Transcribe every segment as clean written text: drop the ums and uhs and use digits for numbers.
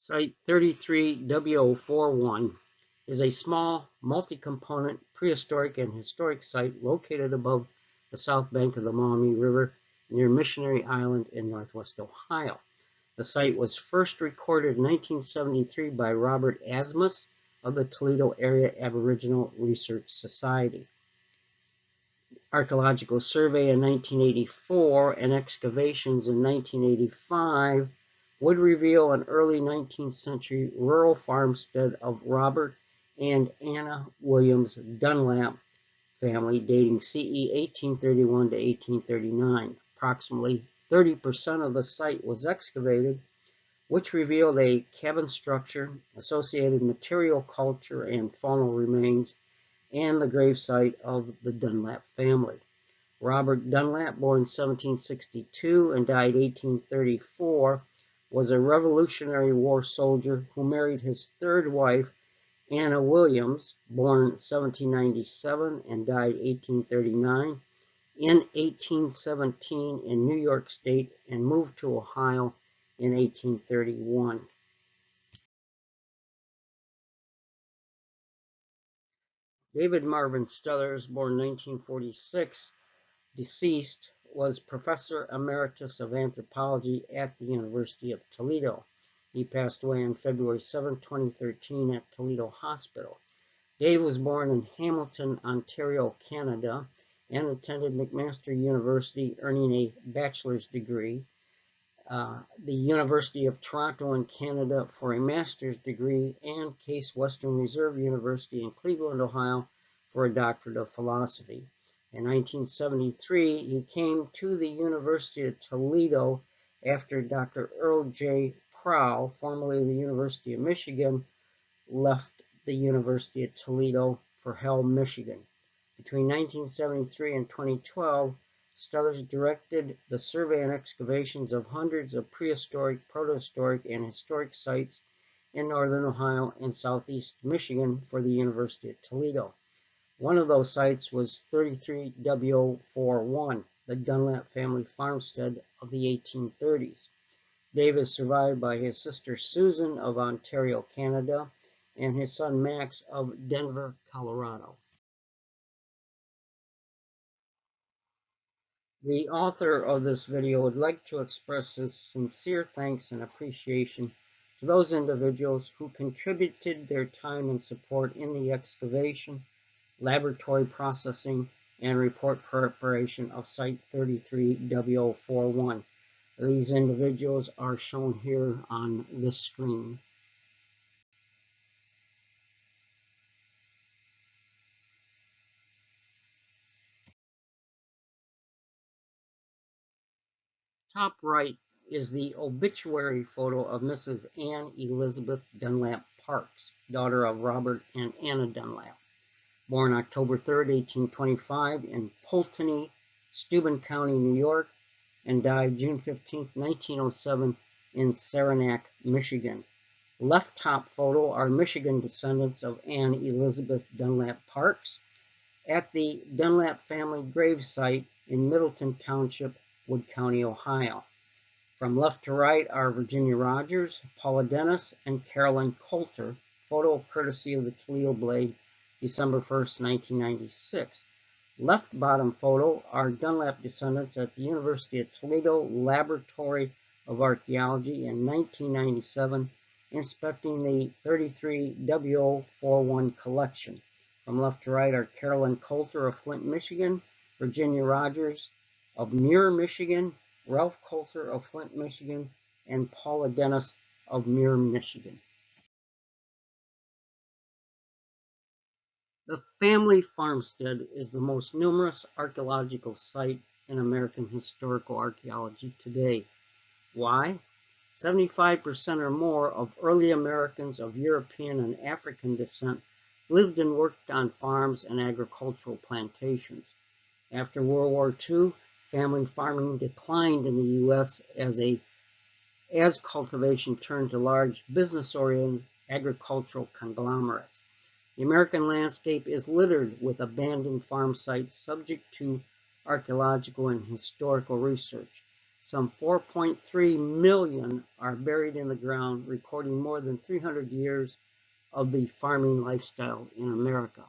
Site 33W041 is a small, multi-component, prehistoric and historic site located above the south bank of the Maumee River near Missionary Island in northwest Ohio. The site was first recorded in 1973 by Robert Asmus of the Toledo Area Aboriginal Research Society. Archaeological survey in 1984 and excavations in 1985 would reveal an early 19th century rural farmstead of Robert and Anna Williams Dunlap family dating CE 1831 to 1839. Approximately 30% of the site was excavated, which revealed a cabin structure, associated material culture and faunal remains, and the gravesite of the Dunlap family. Robert Dunlap, born 1762 and died 1834, was a Revolutionary War soldier who married his third wife, Anna Williams, born 1797 and died 1839, in 1817 in New York State and moved to Ohio in 1831. David Marvin Struthers, born 1946, deceased, was Professor Emeritus of Anthropology at the University of Toledo. He passed away on February 7, 2013 at Toledo Hospital. Dave was born in Hamilton, Ontario, Canada, and attended McMaster University, earning a bachelor's degree, the University of Toronto in Canada for a master's degree, and Case Western Reserve University in Cleveland, Ohio for a doctorate of philosophy. In 1973, he came to the University of Toledo after Dr. Earl J. Prow, formerly of the University of Michigan, left the University of Toledo for Hell, Michigan. Between 1973 and 2012, Struthers directed the survey and excavations of hundreds of prehistoric, protohistoric, and historic sites in northern Ohio and southeast Michigan for the University of Toledo. One of those sites was 33W041, the Dunlap family farmstead of the 1830s. Dave is survived by his sister Susan of Ontario, Canada, and his son Max of Denver, Colorado. The author of this video would like to express his sincere thanks and appreciation to those individuals who contributed their time and support in the excavation, laboratory processing, and report preparation of Site 33W041. These individuals are shown here on this screen. Top right is the obituary photo of Mrs. Anne Elizabeth Dunlap Parks, daughter of Robert and Anna Dunlap. Born October 3, 1825 in Pulteney, Steuben County, New York, and died June 15, 1907 in Saranac, Michigan. Left top photo are Michigan descendants of Anne Elizabeth Dunlap Parks at the Dunlap family gravesite in Middleton Township, Wood County, Ohio. From left to right are Virginia Rogers, Paula Dennis, and Carolyn Coulter, photo courtesy of the Toledo Blade, December 1, 1996. Left bottom photo are Dunlap descendants at the University of Toledo Laboratory of Archaeology in 1997, inspecting the 33W041 collection. From left to right are Carolyn Coulter of Flint, Michigan, Virginia Rogers of Muir, Michigan, Ralph Coulter of Flint, Michigan, and Paula Dennis of Muir, Michigan. The family farmstead is the most numerous archaeological site in American historical archaeology today. Why? 75% or more of early Americans of European and African descent lived and worked on farms and agricultural plantations. After World War II, family farming declined in the U.S. as cultivation turned to large business-oriented agricultural conglomerates. The American landscape is littered with abandoned farm sites subject to archaeological and historical research. Some 4.3 million are buried in the ground, recording more than 300 years of the farming lifestyle in America.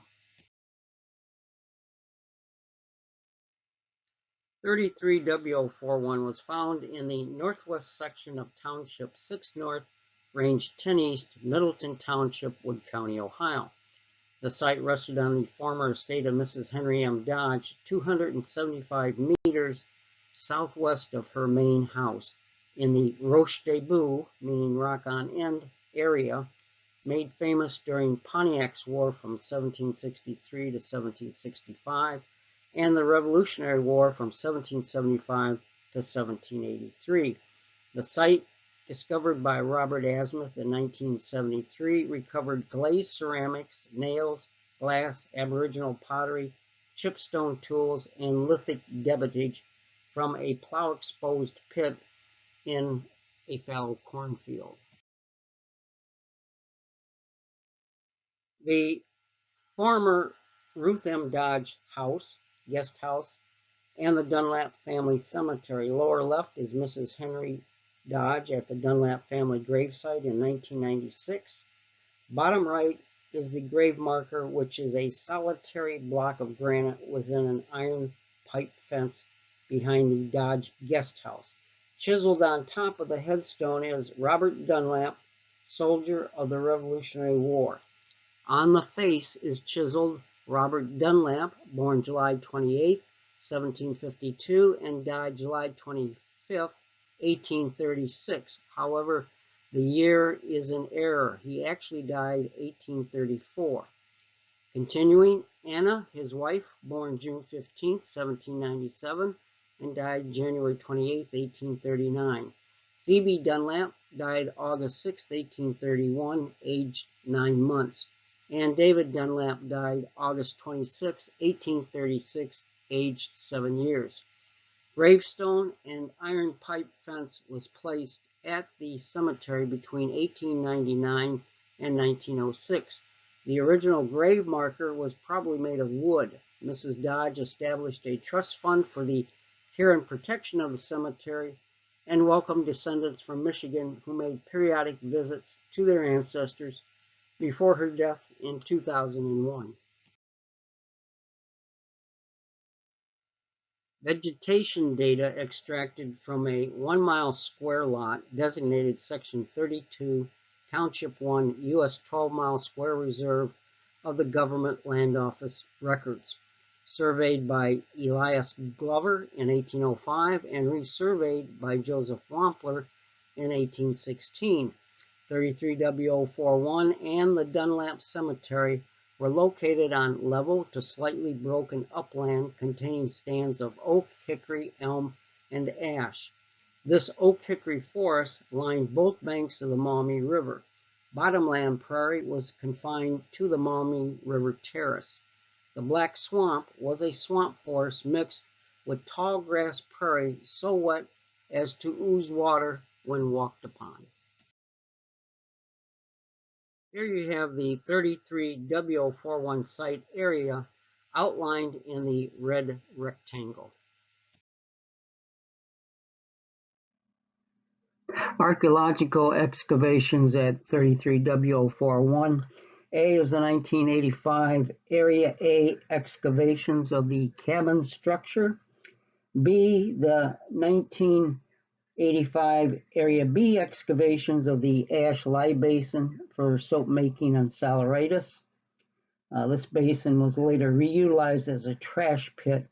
33W041 was found in the northwest section of Township 6 North, Range 10 East, Middleton Township, Wood County, Ohio. The site rested on the former estate of Mrs. Henry M. Dodge, 275 meters southwest of her main house, in the Roche des Bois, meaning rock on end, area, made famous during Pontiac's War from 1763 to 1765, and the Revolutionary War from 1775 to 1783. The site, discovered by Robert Asmuth in 1973, recovered glazed ceramics, nails, glass, aboriginal pottery, chipstone tools, and lithic debitage from a plow-exposed pit in a fallow cornfield. The former Ruth M. Dodge house, guest house, and the Dunlap family cemetery. Lower left is Mrs. Henry Dodge at the Dunlap family gravesite in 1996. Bottom right is the grave marker, which is a solitary block of granite within an iron pipe fence behind the Dodge guest house. Chiseled on top of the headstone is Robert Dunlap, soldier of the Revolutionary War. On the face is chiseled Robert Dunlap, born July 28, 1752, and died July 25, 1836. However, the year is in error. He actually died 1834. Continuing, Anna, his wife, born June 15, 1797, and died January 28, 1839. Phoebe Dunlap died August 6, 1831, aged 9 months. And David Dunlap died August 26, 1836, aged 7 years. Gravestone and iron pipe fence was placed at the cemetery between 1899 and 1906. The original grave marker was probably made of wood. Mrs. Dodge established a trust fund for the care and protection of the cemetery and welcomed descendants from Michigan who made periodic visits to their ancestors before her death in 2001. Vegetation data extracted from a 1 mile square lot designated Section 32, Township 1, U.S. 12 mile square reserve of the Government Land Office records, surveyed by Elias Glover in 1805 and resurveyed by Joseph Wampler in 1816. 33W041 and the Dunlap Cemetery were located on level to slightly broken upland containing stands of oak, hickory, elm, and ash. This oak-hickory forest lined both banks of the Maumee River. Bottomland prairie was confined to the Maumee River terrace. The Black Swamp was a swamp forest mixed with tall grass prairie so wet as to ooze water when walked upon. Here you have the 33W041 site area outlined in the red rectangle. Archaeological excavations at 33W041. A is the 1985 Area A excavations of the cabin structure. B, the 1985 Area B excavations of the ash lye basin for soap making on Saleratus. This basin was later reutilized as a trash pit.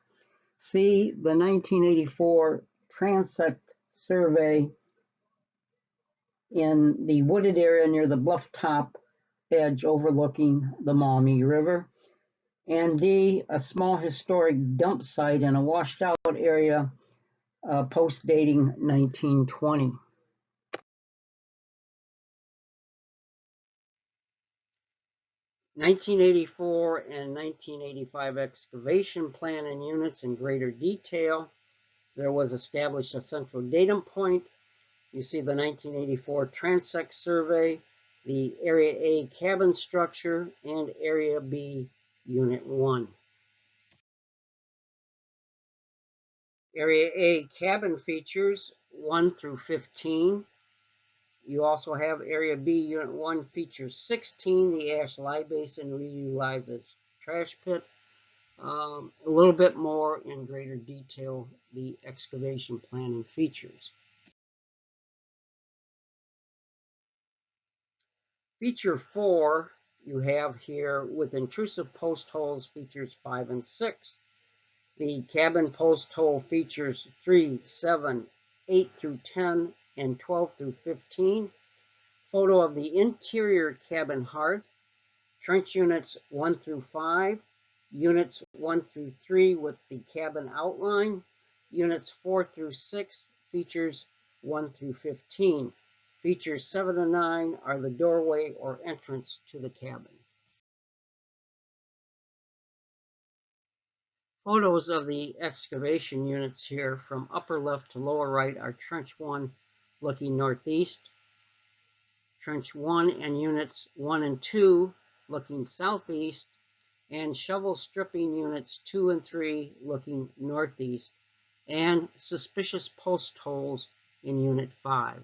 C, the 1984 transect survey in the wooded area near the bluff top edge overlooking the Maumee River. And D, a small historic dump site in a washed out area post dating 1920. (1984) and 1985 excavation plan and units in greater detail. There was established a central datum point. You see the 1984 transect survey, the Area A cabin structure, and Area B Unit 1. Area A cabin features 1 through 15. You also have Area B, Unit 1, features 16, the ash lie basin reutilized as trash pit. A little bit more in greater detail, the excavation planning features. Feature 4 you have here with intrusive post holes features 5 and 6. The cabin post hole features 3, 7, 8 through 10, and 12 through 15. Photo of the interior cabin hearth. Trench units 1 through 5, units 1 through 3 with the cabin outline, units 4 through 6, features 1 through 15. Features 7 and 9 are the doorway or entrance to the cabin. Photos of the excavation units here from upper left to lower right are Trench 1 looking northeast, Trench 1 and units 1 and 2 looking southeast, and shovel stripping units 2 and 3 looking northeast, and suspicious post holes in Unit 5.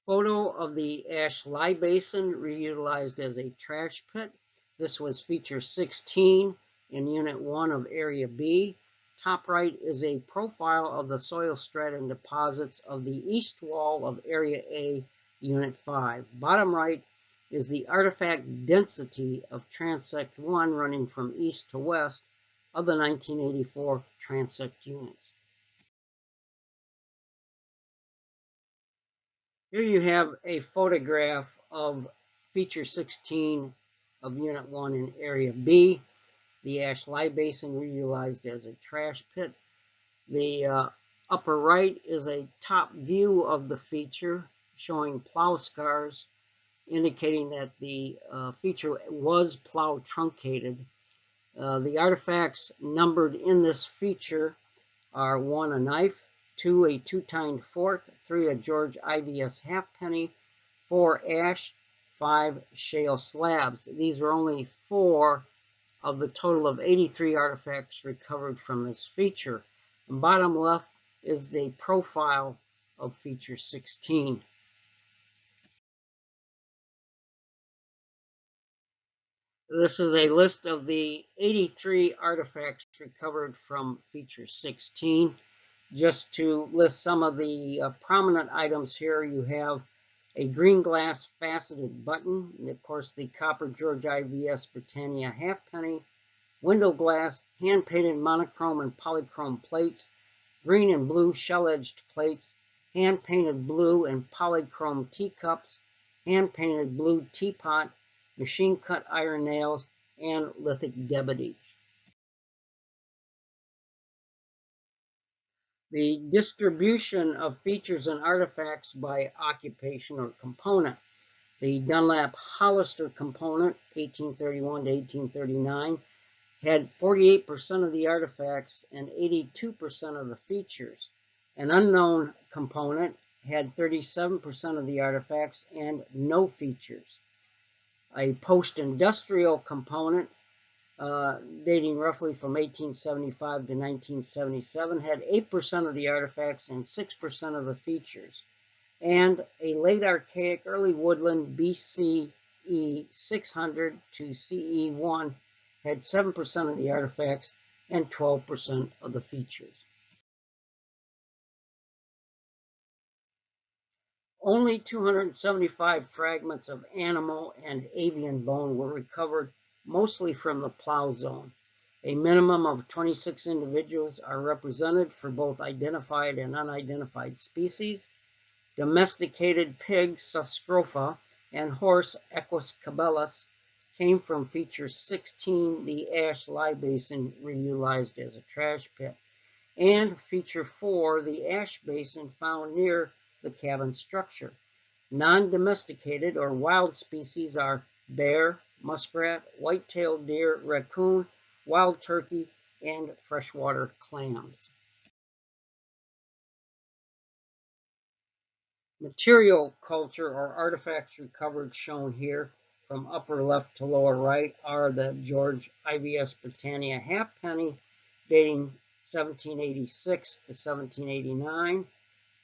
Photo of the ash lie basin reutilized as a trash pit. This was feature 16 in Unit 1 of Area B. Top right is a profile of the soil strata and deposits of the east wall of Area A, Unit 5. Bottom right is the artifact density of transect 1 running from east to west of the 1984 transect units. Here you have a photograph of feature 16 of Unit 1 in Area B. The ash lie basin reutilized as a trash pit. The upper right is a top view of the feature showing plow scars, indicating that the feature was plow truncated. The artifacts numbered in this feature are 1, a knife, 2, a two-tined fork, 3, a George IVS halfpenny, 4, ash, 5, shale slabs. These are only 4 of the total of 83 artifacts recovered from this feature. And bottom left is a profile of feature 16. This is a list of the 83 artifacts recovered from feature 16. Just to list some of the prominent items here, you have a green glass faceted button, and of course the copper George IVS Britannia halfpenny, window glass, hand-painted monochrome and polychrome plates, green and blue shell-edged plates, hand-painted blue and polychrome teacups, hand-painted blue teapot, machine-cut iron nails, and lithic debadage. The distribution of features and artifacts by occupation or component. The Dunlap Hollister component, 1831 to 1839, had 48% of the artifacts and 82% of the features. An unknown component had 37% of the artifacts and no features. A post-industrial component dating roughly from 1875 to 1977, had 8% of the artifacts and 6% of the features. And a late archaic early woodland BCE 600 to CE 1 had 7% of the artifacts and 12% of the features. Only 275 fragments of animal and avian bone were recovered, mostly from the plow zone. A minimum of 26 individuals are represented for both identified and unidentified species. Domesticated pig Suscrofa and horse Equus cabellus came from feature 16, the ash lie basin reutilized as a trash pit, and feature 4, the ash basin found near the cabin structure. Non-domesticated or wild species are bear, muskrat, white-tailed deer, raccoon, wild turkey, and freshwater clams. Material culture or artifacts recovered shown here from upper left to lower right are the George IVS Britannia halfpenny, dating 1786 to 1789,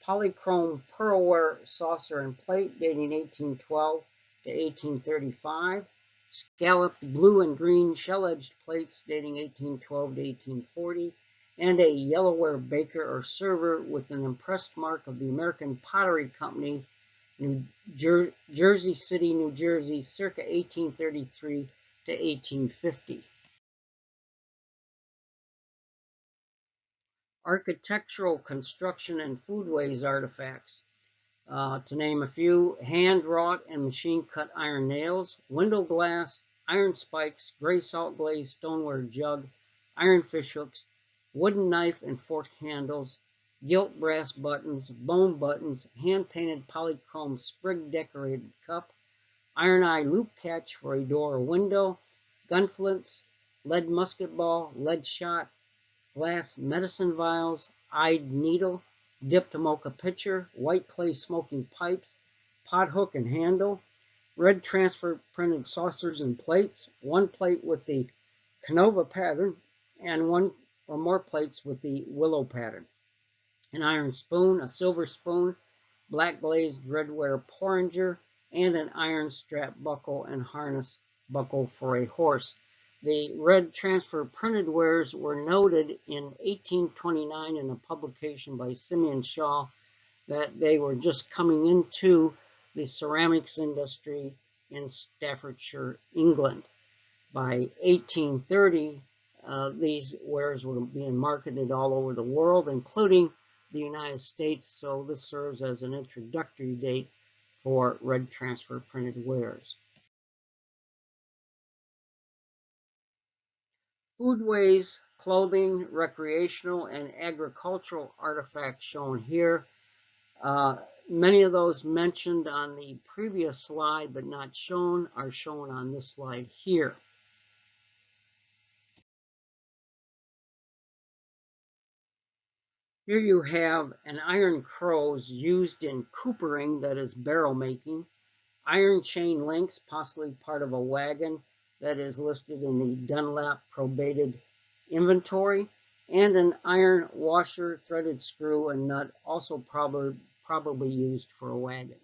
polychrome pearlware saucer and plate, dating 1812 to 1835, scalloped blue and green shell-edged plates, dating 1812 to 1840, and a yellowware baker or server with an impressed mark of the American Pottery Company, Jersey City, New Jersey, circa 1833 to 1850. Architectural, construction, and foodways artifacts. To name a few: hand-wrought and machine-cut iron nails, window glass, iron spikes, gray salt glazed stoneware jug, iron fishhooks, wooden knife and fork handles, gilt brass buttons, bone buttons, hand-painted polychrome sprig decorated cup, iron eye loop catch for a door or window, gun flints, lead musket ball, lead shot, glass medicine vials, eyed needle, dipped mocha pitcher, white clay smoking pipes, pot hook and handle, red transfer printed saucers and plates, one plate with the Canova pattern, and one or more plates with the willow pattern, an iron spoon, a silver spoon, black glazed redware porringer, and an iron strap buckle and harness buckle for a horse. The red transfer printed wares were noted in 1829 in a publication by Simeon Shaw that they were just coming into the ceramics industry in Staffordshire, England. By 1830, these wares were being marketed all over the world, including the United States, so this serves as an introductory date for red transfer printed wares. Foodways, clothing, recreational, and agricultural artifacts shown here. Many of those mentioned on the previous slide but not shown are shown on this slide here. Here you have an iron crows used in coopering, that is barrel making, iron chain links, possibly part of a wagon, that is listed in the Dunlap probated inventory, and an iron washer, threaded screw, and nut, also probably used for a wagon.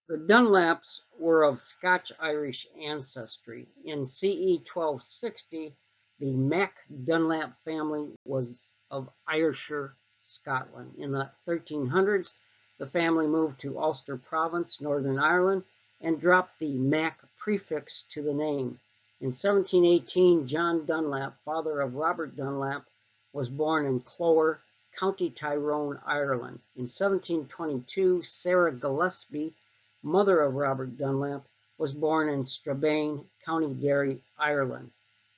The Dunlaps were of Scotch-Irish ancestry. In CE 1260, the Mac Dunlap family was of Ayrshire, Scotland. In the 1300s, the family moved to Ulster Province, Northern Ireland, and dropped the Mac prefix to the name. In 1718, John Dunlap, father of Robert Dunlap, was born in Clogher, County Tyrone, Ireland. In 1722, Sarah Gillespie, mother of Robert Dunlap, was born in Strabane, County Derry, Ireland.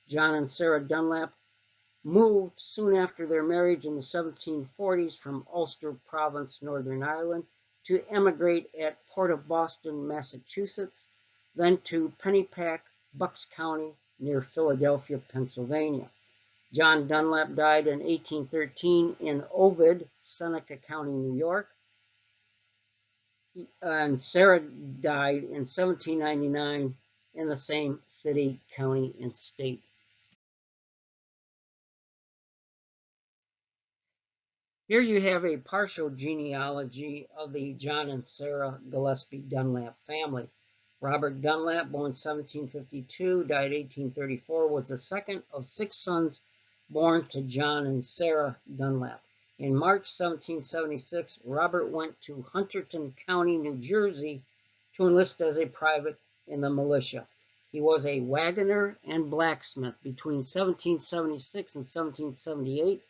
John and Sarah Dunlap moved soon after their marriage in the 1740s from Ulster Province, Northern Ireland, to emigrate at Port of Boston, Massachusetts, then to Pennypack, Bucks County, near Philadelphia, Pennsylvania. John Dunlap died in 1813 in Ovid, Seneca County, New York, and Sarah died in 1799 in the same city, county, and state. Here you have a partial genealogy of the John and Sarah Gillespie Dunlap family. Robert Dunlap, born 1752, died 1834, was the second of 6 sons born to John and Sarah Dunlap. In March 1776, Robert went to Hunterdon County, New Jersey, to enlist as a private in the militia. He was a wagoner and blacksmith. Between 1776 and 1778,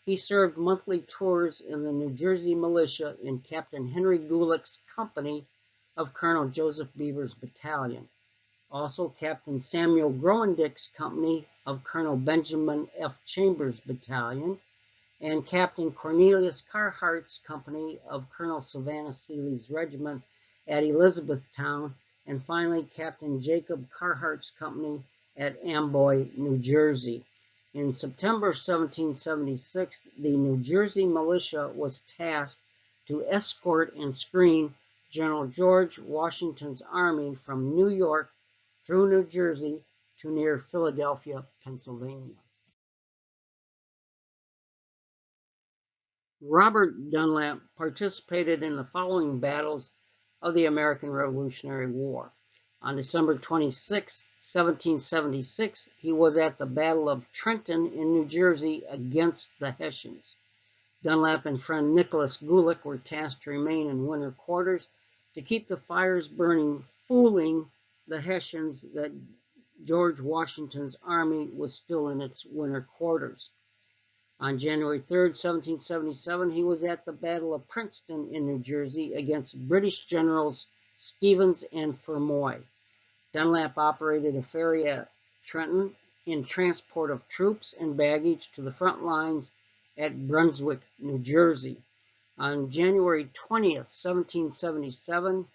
he served monthly tours in the New Jersey militia in Captain Henry Gulick's company of Colonel Joseph Beaver's battalion. Also, Captain Samuel Groendick's company of Colonel Benjamin F. Chambers' battalion, and Captain Cornelius Carhart's company of Colonel Savannah Seeley's regiment at Elizabethtown, and finally Captain Jacob Carhart's company at Amboy, New Jersey. In September 1776, the New Jersey militia was tasked to escort and screen General George Washington's army from New York through New Jersey to near Philadelphia, Pennsylvania. Robert Dunlap participated in the following battles of the American Revolutionary War. On December 26, 1776, he was at the Battle of Trenton in New Jersey against the Hessians. Dunlap and friend Nicholas Gulick were tasked to remain in winter quarters to keep the fires burning, fooling the Hessians that George Washington's army was still in its winter quarters. On January 3, 1777, he was at the Battle of Princeton in New Jersey against British generals Stevens and Fermoy. Dunlap operated a ferry at Trenton in transport of troops and baggage to the front lines at Brunswick, New Jersey. On January 20, 1777,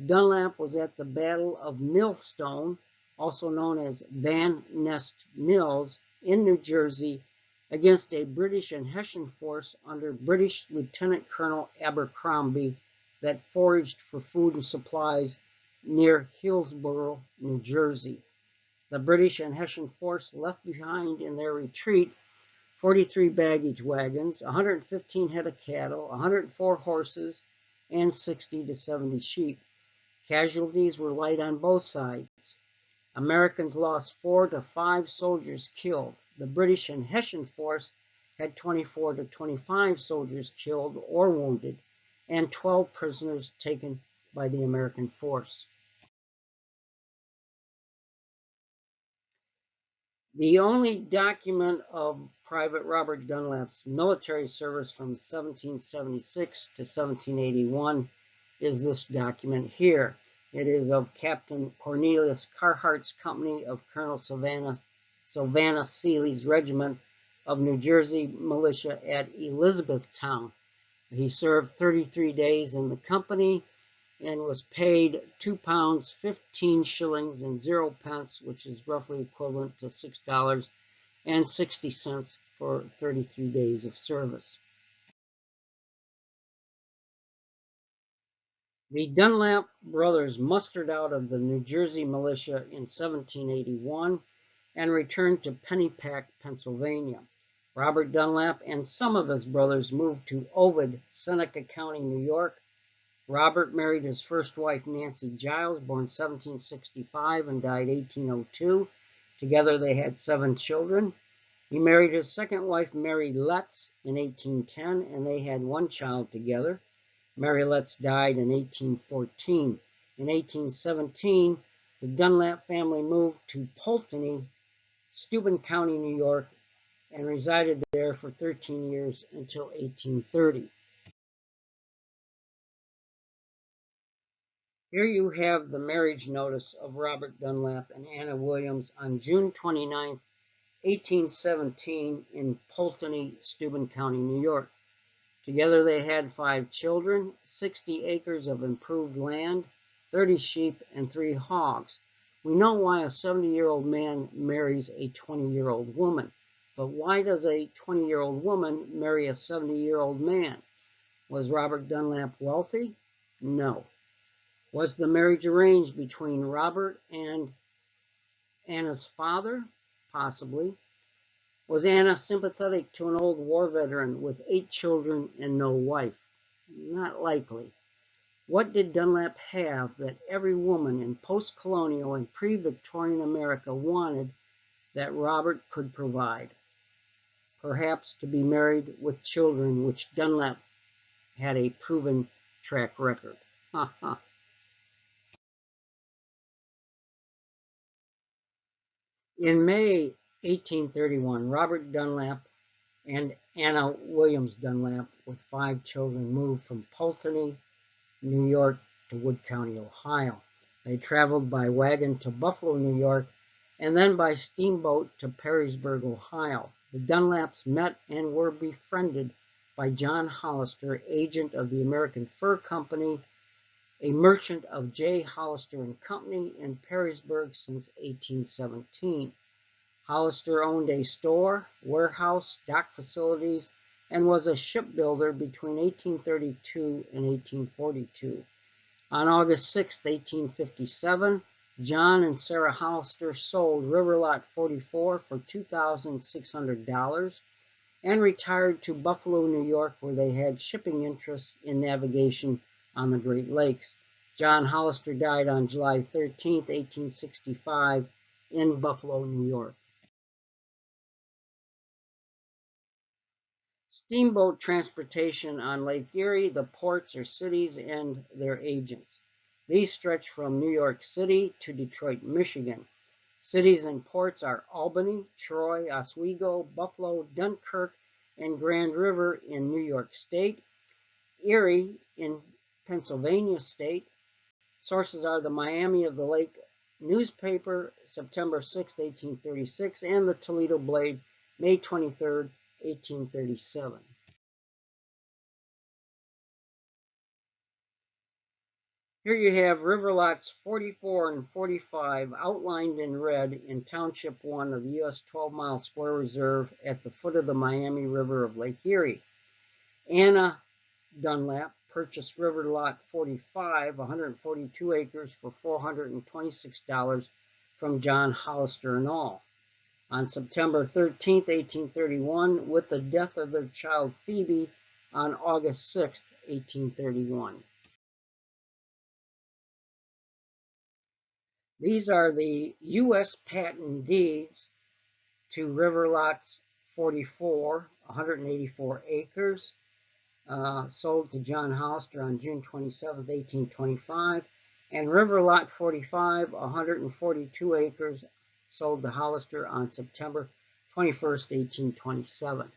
Dunlap was at the Battle of Millstone, also known as Van Nest Mills, in New Jersey, against a British and Hessian force under British Lieutenant Colonel Abercrombie that foraged for food and supplies near Hillsborough, New Jersey. The British and Hessian force left behind in their retreat 43 baggage wagons, 115 head of cattle, 104 horses, and 60 to 70 sheep. Casualties were light on both sides. Americans lost 4 to 5 soldiers killed. The British and Hessian force had 24 to 25 soldiers killed or wounded, and 12 prisoners taken by the American force. The only document of Private Robert Dunlap's military service from 1776 to 1781 is this document here. It is of Captain Cornelius Carhart's company of Colonel Sylvanus Seeley's regiment of New Jersey militia at Elizabethtown. He served 33 days in the company and was paid £2 15 shillings and 0 pence, which is roughly equivalent to $6.60 for 33 days of service. The Dunlap brothers mustered out of the New Jersey militia in 1781 and returned to Pennypack, Pennsylvania. Robert Dunlap and some of his brothers moved to Ovid, Seneca County, New York. Robert married his first wife, Nancy Giles, born 1765 and died 1802. Together they had 7 children. He married his second wife, Mary Letts, in 1810, and they had 1 child together. Mary Letts died in 1814. In 1817, the Dunlap family moved to Pulteney, Steuben County, New York, and resided there for 13 years until 1830. Here you have the marriage notice of Robert Dunlap and Anna Williams on June 29, 1817 in Pulteney, Steuben County, New York. Together they had 5 children, 60 acres of improved land, 30 sheep, and 3 hogs. We know why a 70-year-old man marries a 20-year-old woman, but why does a 20-year-old woman marry a 70-year-old man? Was Robert Dunlap wealthy? No. Was the marriage arranged between Robert and Anna's father? Possibly. Was Anna sympathetic to an old war veteran with 8 children and no wife? Not likely. What did Dunlap have that every woman in post-colonial and pre-Victorian America wanted that Robert could provide? Perhaps to be married with children, which Dunlap had a proven track record. In May 1831, Robert Dunlap and Anna Williams Dunlap, with 5 children, moved from Pulteney, New York, to Wood County, Ohio. They traveled by wagon to Buffalo, New York, and then by steamboat to Perrysburg, Ohio. The Dunlaps met and were befriended by John Hollister, agent of the American Fur Company, a merchant of J. Hollister and Company in Perrysburg since 1817. Hollister owned a store, warehouse, dock facilities, and was a shipbuilder between 1832 and 1842. On August 6, 1857, John and Sarah Hollister sold River Lot 44 for $2,600 and retired to Buffalo, New York, where they had shipping interests in navigation on the Great Lakes. John Hollister died on July 13, 1865, in Buffalo, New York. Steamboat transportation on Lake Erie, the ports or cities and their agents. These stretch from New York City to Detroit, Michigan. Cities and ports are Albany, Troy, Oswego, Buffalo, Dunkirk, and Grand River in New York State, Erie in Pennsylvania State. Sources are the Miami of the Lake newspaper, September 6, 1836, and the Toledo Blade, May 23, 1837. Here you have river lots 44 and 45 outlined in red in Township 1 of the U.S. 12-mile square reserve at the foot of the Maumee River of Lake Erie. Anna Dunlap purchased river lot 45, 142 acres, for $426 from John Hollister and all. On September 13, 1831, with the death of their child Phoebe on August 6, 1831. These are the U.S. patent deeds to river lots 44, 184 acres, sold to John Hollister on June 27, 1825, and river lot 45, 142 acres, sold to Hollister on September 21, 1827.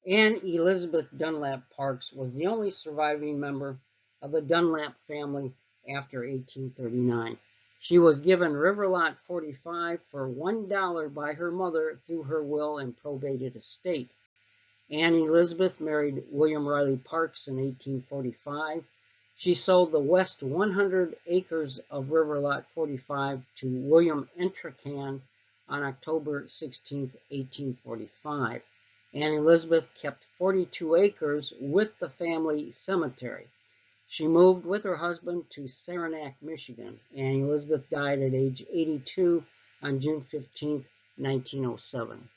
Anne Elizabeth Dunlap Parks was the only surviving member of the Dunlap family after 1839. She was given River Lot 45 for $1 by her mother through her will and probated estate. Anne Elizabeth married William Riley Parks in 1845. She sold the west 100 acres of River Lot 45 to William Entrecan on October 16, 1845. Anne Elizabeth kept 42 acres with the family cemetery. She moved with her husband to Saranac, Michigan. Anne Elizabeth died at age 82 on June 15, 1907.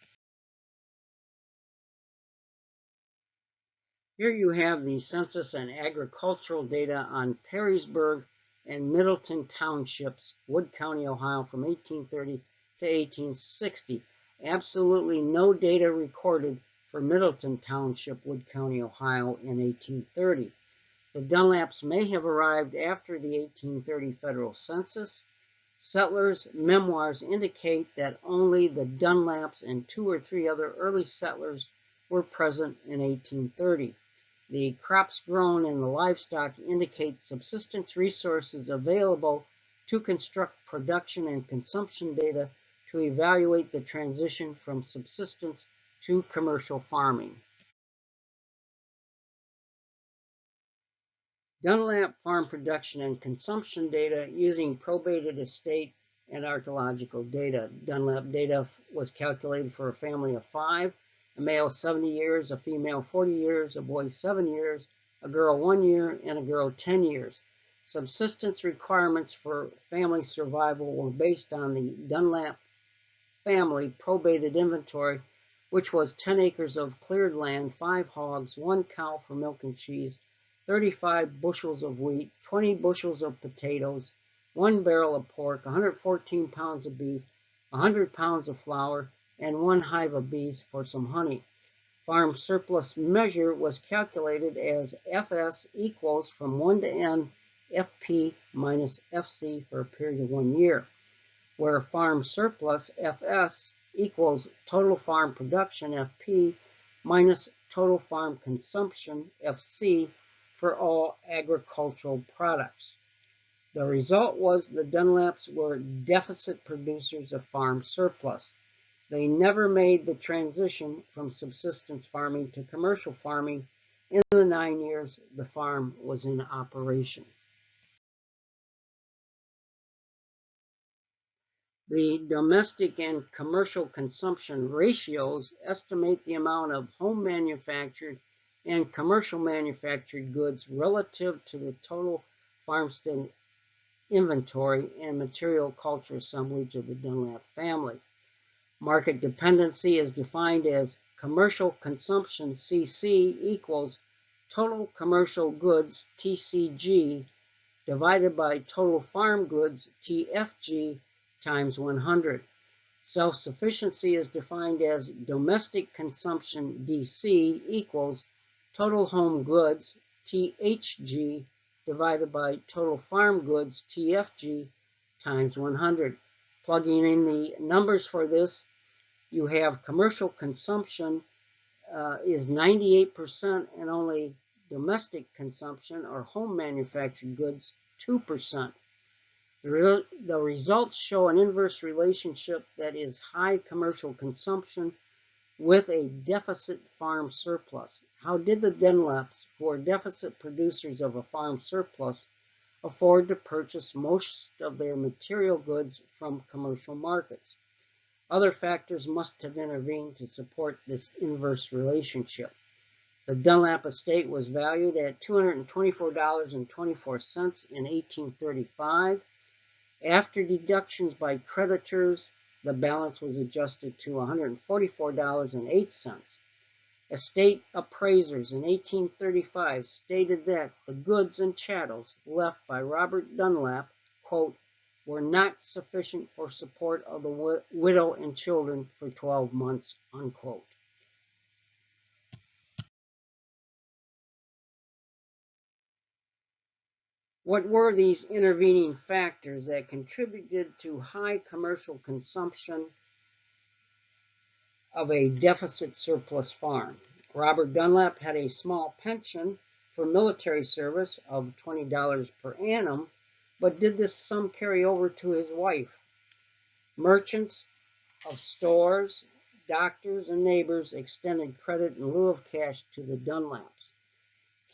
Here you have the census and agricultural data on Perrysburg and Middleton Townships, Wood County, Ohio, from 1830 to 1860. Absolutely no data recorded for Middleton Township, Wood County, Ohio, in 1830. The Dunlaps may have arrived after the 1830 federal census. Settlers' memoirs indicate that only the Dunlaps and 2 or 3 other early settlers were present in 1830. The crops grown and the livestock indicate subsistence resources available to construct production and consumption data to evaluate the transition from subsistence to commercial farming. Dunlap farm production and consumption data using probated estate and archaeological data. Dunlap data was calculated for a family of 5, a male 70 years, a female 40 years, a boy 7 years, a girl 1 year, and a girl 10 years. Subsistence requirements for family survival were based on the Dunlap family probated inventory, which was 10 acres of cleared land, 5 hogs, 1 cow for milk and cheese, 35 bushels of wheat, 20 bushels of potatoes, 1 barrel of pork, 114 pounds of beef, 100 pounds of flour, and 1 hive of bees for some honey. Farm surplus measure was calculated as FS equals from 1 to N FP minus FC for a period of 1 year, where farm surplus FS equals total farm production FP minus total farm consumption FC for all agricultural products. The result was the Dunlaps were deficit producers of farm surplus. They never made the transition from subsistence farming to commercial farming in the 9 years the farm was in operation. The domestic and commercial consumption ratios estimate the amount of home manufactured and commercial manufactured goods relative to the total farmstead inventory and material culture assemblage of the Dunlap family. Market dependency is defined as commercial consumption CC equals total commercial goods TCG divided by total farm goods TFG times 100. Self-sufficiency is defined as domestic consumption DC equals total home goods THG divided by total farm goods TFG times 100. Plugging in the numbers for this, you have commercial consumption is 98% and only domestic consumption or home manufactured goods 2%. The results show an inverse relationship that is high commercial consumption with a deficit farm surplus. How did the Dunlaps, who are deficit producers of a farm surplus, afford to purchase most of their material goods from commercial markets? Other factors must have intervened to support this inverse relationship. The Dunlap estate was valued at $224.24 in 1835. After deductions by creditors, the balance was adjusted to $144.08. Estate appraisers in 1835 stated that the goods and chattels left by Robert Dunlap, quote, were not sufficient for support of the widow and children for 12 months, unquote. What were these intervening factors that contributed to high commercial consumption of a deficit surplus farm? Robert Dunlap had a small pension for military service of $20 per annum, but did this sum carry over to his wife? Merchants of stores, doctors, and neighbors extended credit in lieu of cash to the Dunlaps.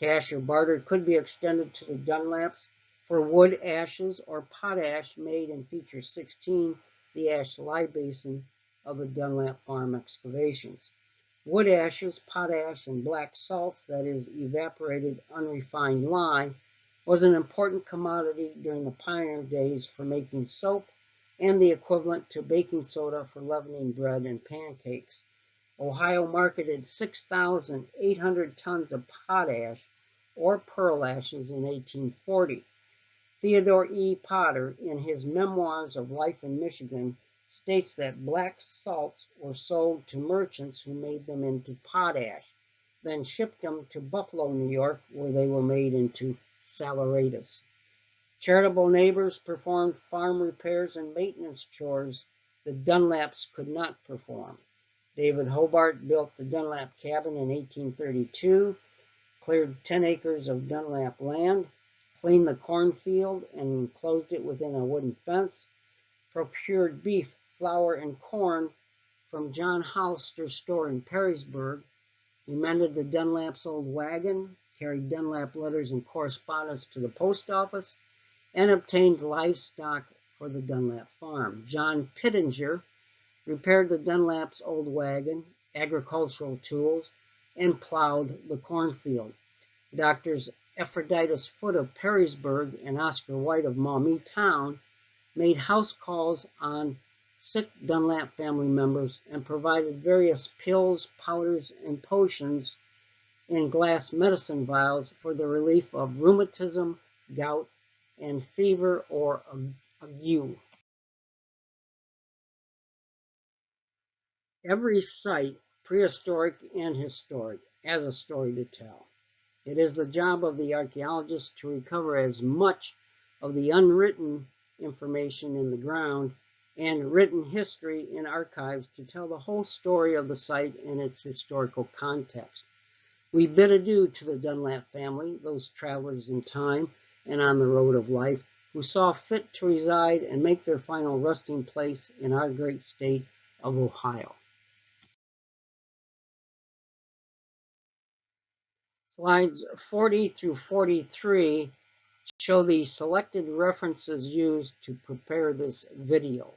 Cash or barter could be extended to the Dunlaps for wood ashes or potash made in Feature 16, the ash lye basin of the Dunlap farm excavations. Wood ashes, potash, and black salts, that is, evaporated unrefined lye, was an important commodity during the pioneer days for making soap and the equivalent to baking soda for leavening bread and pancakes. Ohio marketed 6,800 tons of potash or pearl ashes in 1840. Theodore E. Potter, in his Memoirs of Life in Michigan, states that black salts were sold to merchants who made them into potash, then shipped them to Buffalo, New York, where they were made into saleratus. Charitable neighbors performed farm repairs and maintenance chores the Dunlaps could not perform. David Hobart built the Dunlap cabin in 1832, cleared 10 acres of Dunlap land, cleaned the cornfield and enclosed it within a wooden fence, procured beef, flour, and corn from John Hollister's store in Perrysburg. He mended the Dunlap's old wagon, carried Dunlap letters and correspondence to the post office, and obtained livestock for the Dunlap farm. John Pittenger repaired the Dunlap's old wagon, agricultural tools, and plowed the cornfield. Doctors Ephroditus Foote of Perrysburg and Oscar White of Maumee Town made house calls on sick Dunlap family members and provided various pills, powders, and potions in glass medicine vials for the relief of rheumatism, gout, and fever or ague. Every site, prehistoric and historic, has a story to tell. It is the job of the archaeologist to recover as much of the unwritten information in the ground and written history in archives to tell the whole story of the site and its historical context. We bid adieu to the Dunlap family, those travelers in time and on the road of life, who saw fit to reside and make their final resting place in our great state of Ohio. Slides 40 through 43 show the selected references used to prepare this video.